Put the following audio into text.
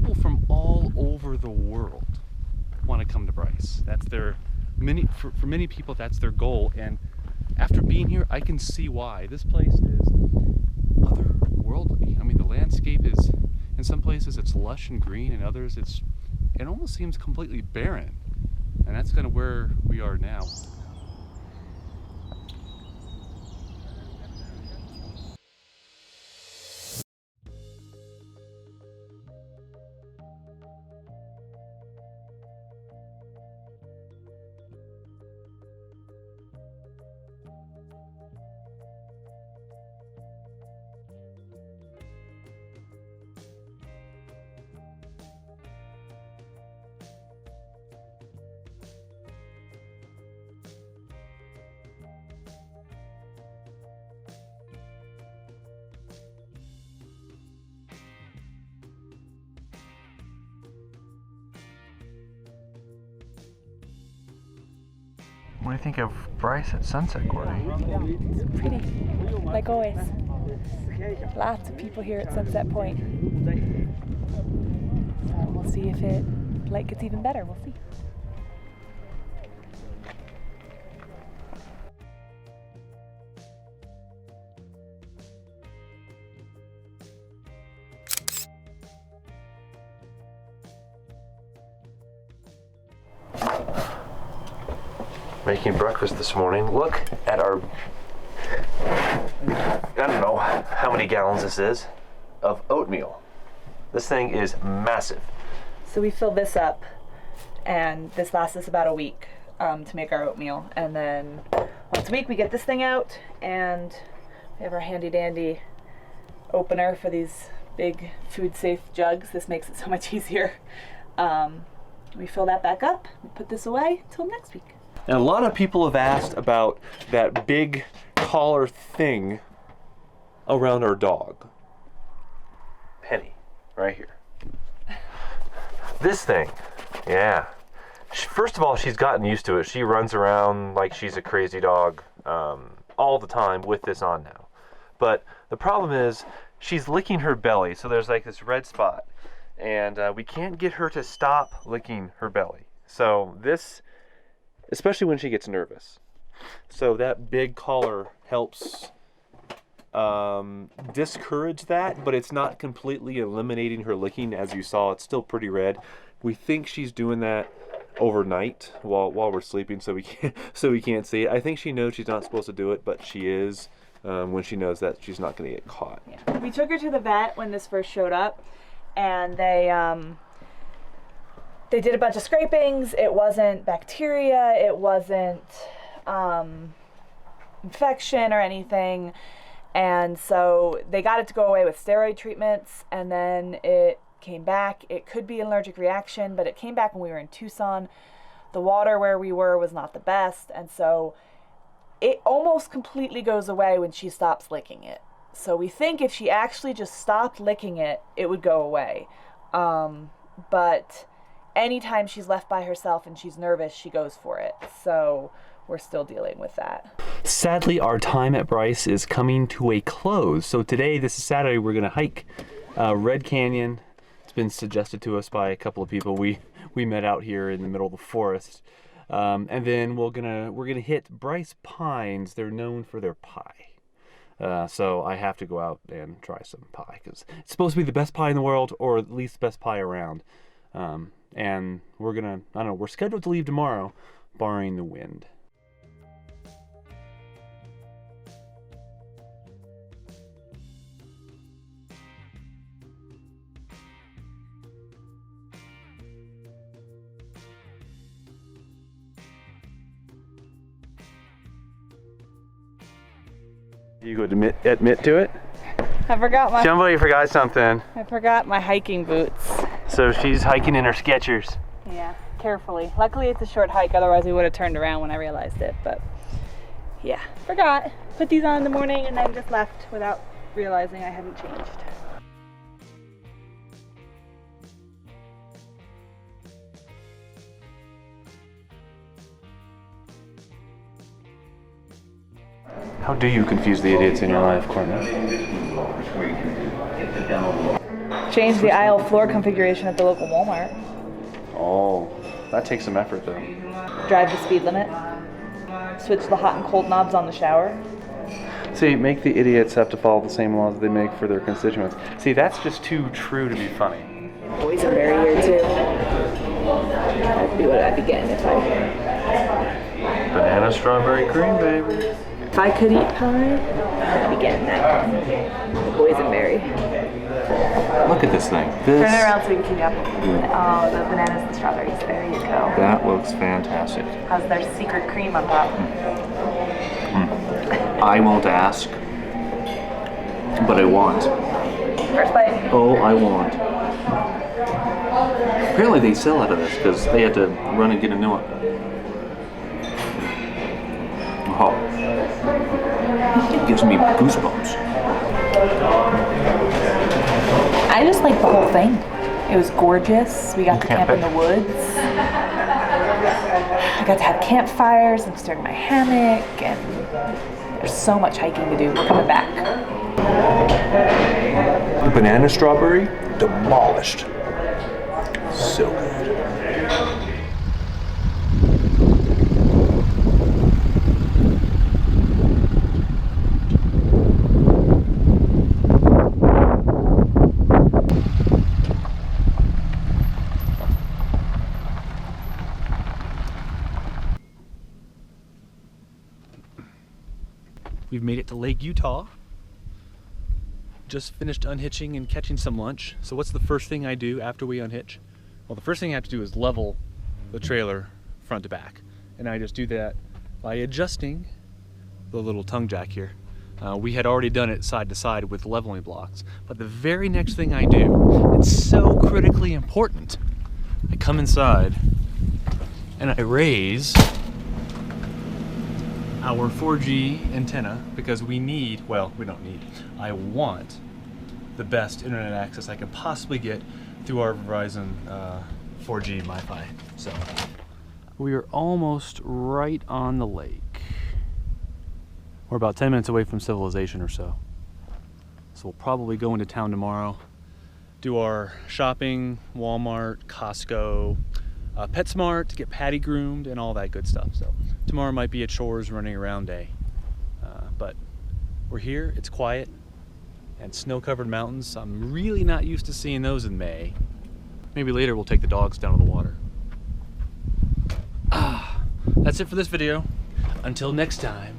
people from all over the world want to come to Bryce. That's their for many people, that's their goal. And after being here, I can see why. This place is otherworldly. I mean, the landscape is, in some places it's lush and green, and others it almost seems completely barren. And that's kind of where we are now. What do you think of Bryce at sunset, Courtney? It's pretty, like always. Lots of people here at Sunset Point. So we'll see if light gets even better. We'll see. Making breakfast this morning. Look at our, I don't know how many gallons this is, of oatmeal. This thing is massive. So we fill this up, and this lasts us about a week to make our oatmeal. And then once a week we get this thing out, and we have our handy dandy opener for these big food safe jugs. This makes it so much easier. We fill that back up, we put this away till next week. And a lot of people have asked about that big collar thing around our dog. Penny, right here. This thing, yeah. First of all, she's gotten used to it. She runs around like she's a crazy dog all the time with this on now. But the problem is she's licking her belly, so there's like this red spot. And we can't get her to stop licking her belly. So this, especially when she gets nervous. So that big collar helps discourage that, but it's not completely eliminating her licking. As you saw, it's still pretty red. We think she's doing that overnight while we're sleeping, so we can't see it. I think she knows she's not supposed to do it, but she is when she knows that she's not going to get caught. Yeah. We took her to the vet when this first showed up, and they did a bunch of scrapings. It wasn't bacteria, it wasn't infection or anything. And so they got it to go away with steroid treatments, and then it came back. It could be an allergic reaction, but it came back when we were in Tucson. The water where we were was not the best, and so it almost completely goes away when she stops licking it. So we think if she actually just stopped licking it, it would go away. But anytime she's left by herself and she's nervous, she goes for it. So we're still dealing with that. Sadly, our time at Bryce is coming to a close. So today, this is Saturday, we're gonna hike Red Canyon. It's been suggested to us by a couple of people. We met out here in the middle of the forest. And then we're gonna hit Bryce Pines. They're known for their pie. So I have to go out and try some pie because it's supposed to be the best pie in the world, or at least the best pie around. And we're scheduled to leave tomorrow, barring the wind. You go admit to it? Somebody forgot something. I forgot my hiking boots. So she's hiking in her Skechers. Yeah, carefully. Luckily it's a short hike, otherwise we would have turned around when I realized it, but yeah, forgot. Put these on in the morning and then just left without realizing I hadn't changed. How do you confuse the idiots in your life, Courtney? change the aisle floor configuration at the local Walmart. Oh, that takes some effort though. Drive the speed limit. Switch the hot and cold knobs on the shower. See, make the idiots have to follow the same laws they make for their constituents. See, that's just too true to be funny. Boysenberry here too. That'd be what I'd be getting if I... Banana strawberry cream, baby. If I could eat pie, I'd be getting that one. The boysenberry. Look at this thing. Turn it around so we can keep up. Oh, the bananas and strawberries. There you go. That looks fantastic. Has their secret cream on top. I won't ask, but I want. First bite. Oh, I want. Apparently they sell out of this because they had to run and get a new one. Oh. It gives me goosebumps. I just like the whole thing. It was gorgeous. We got to camp in the woods. I got to have campfires and start my hammock, and there's so much hiking to do. We're coming back. Banana strawberry, demolished. So good. We've made it to Lake Utah. Just finished unhitching and catching some lunch. So what's the first thing I do after we unhitch? Well, the first thing I have to do is level the trailer front to back. And I just do that by adjusting the little tongue jack here. We had already done it side to side with leveling blocks. But the very next thing I do, it's so critically important. I come inside and I raise our 4G antenna because we need, well, we don't need, I want the best internet access I can possibly get through our Verizon 4G MiFi. So we are almost right on the lake. We're about 10 minutes away from civilization or so. So we'll probably go into town tomorrow, do our shopping, Walmart, Costco, PetSmart to get Patty groomed and all that good stuff. So tomorrow might be a chores running around day. But we're here, it's quiet, and snow-covered mountains. I'm really not used to seeing those in May. Maybe later we'll take the dogs down to the water. That's it for this video. Until next time.